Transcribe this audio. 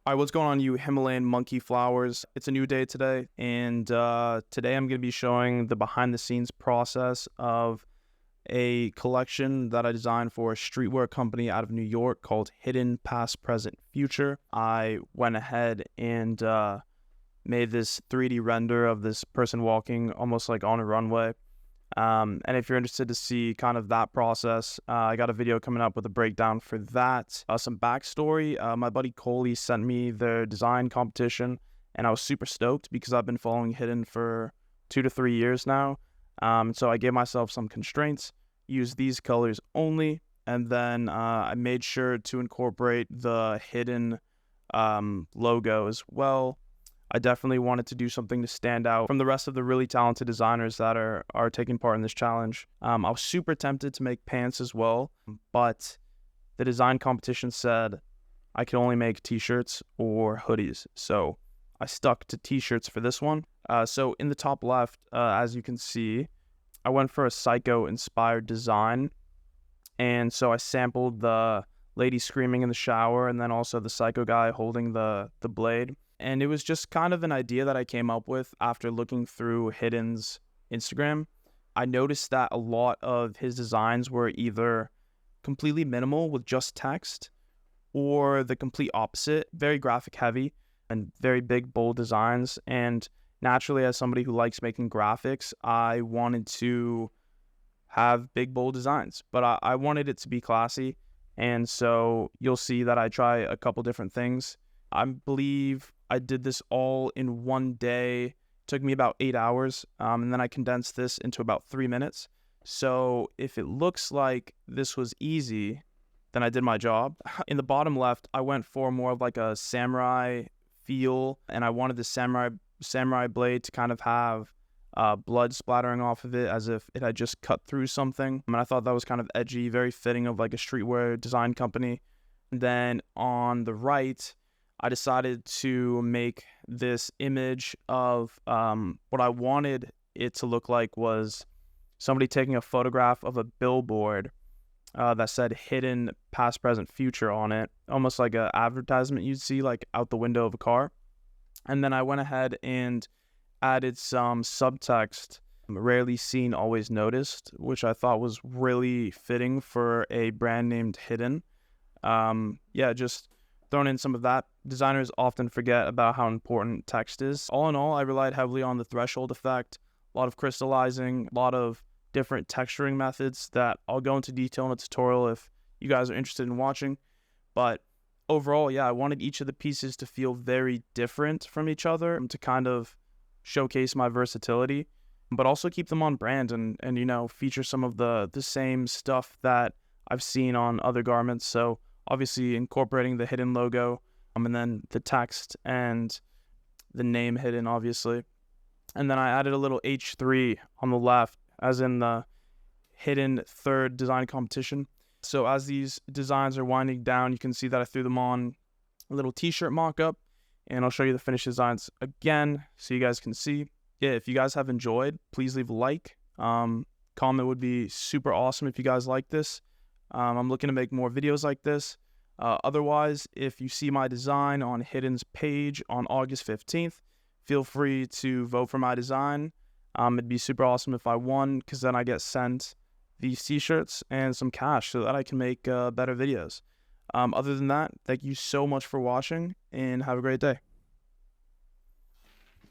All right, what's going on, you Himalayan monkey flowers? It's a new day today, and today I'm going to be showing the behind-the-scenes process of a collection that I designed for a streetwear company out of New York called Hidden Past, Present, Future. I went ahead and made this 3D render of this person walking almost like on a runway. And if you're interested to see kind of that process, I got a video coming up with a breakdown for that. Some backstory, my buddy Coley sent me their design competition, and I was super stoked because I've been following Hidden for 2 to 3 years now. So I gave myself some constraints, used these colors only, and then I made sure to incorporate the Hidden logo as well. I definitely wanted to do something to stand out from the rest of the really talented designers that are taking part in this challenge. I was super tempted to make pants as well, but the design competition said I could only make t-shirts or hoodies. So I stuck to t-shirts for this one. So in the top left, as you can see, I went for a psycho-inspired design. And so I sampled the lady screaming in the shower and then also the psycho guy holding the blade. And it was just kind of an idea that I came up with after looking through Hidden's Instagram. I noticed that a lot of his designs were either completely minimal with just text or the complete opposite, very graphic heavy and very big, bold designs. And naturally, as somebody who likes making graphics, I wanted to have big, bold designs, but I wanted it to be classy. And so you'll see that I try a couple different things. I believe I did this all in one day. It took me about 8 hours, and then I condensed this into about 3 minutes. So if it looks like this was easy, then I did my job. In the bottom left, I went for more of like a samurai feel, and I wanted the samurai blade to kind of have blood splattering off of it as if it had just cut through something. And I thought that was kind of edgy, very fitting of like a streetwear design company. And then on the right, I decided to make this image of what I wanted it to look like was somebody taking a photograph of a billboard that said Hidden Past, Present, Future on it, almost like an advertisement you'd see like out the window of a car. And then I went ahead and added some subtext, rarely seen, always noticed, which I thought was really fitting for a brand named Hidden. Just thrown in some of that. Designers often forget about how important text is. All in all, I relied heavily on the threshold effect, a lot of crystallizing, a lot of different texturing methods that I'll go into detail in a tutorial if you guys are interested in watching. But overall, yeah, I wanted each of the pieces to feel very different from each other to kind of showcase my versatility, but also keep them on brand and you know, feature some of the same stuff that I've seen on other garments. So obviously incorporating the Hidden logo, and then the text and the name Hidden, obviously. And then I added a little H3 on the left, as in the Hidden third design competition. So as these designs are winding down, you can see that I threw them on a little t-shirt mock-up, and I'll show you the finished designs again so you guys can see. Yeah, if you guys have enjoyed, please leave a like. Comment would be super awesome if you guys like this. I'm looking to make more videos like this. Otherwise, if you see my design on Hidden's page on August 15th, feel free to vote for my design. It'd be super awesome if I won, because then I get sent these t-shirts and some cash so that I can make better videos. Other than that, thank you so much for watching, and have a great day.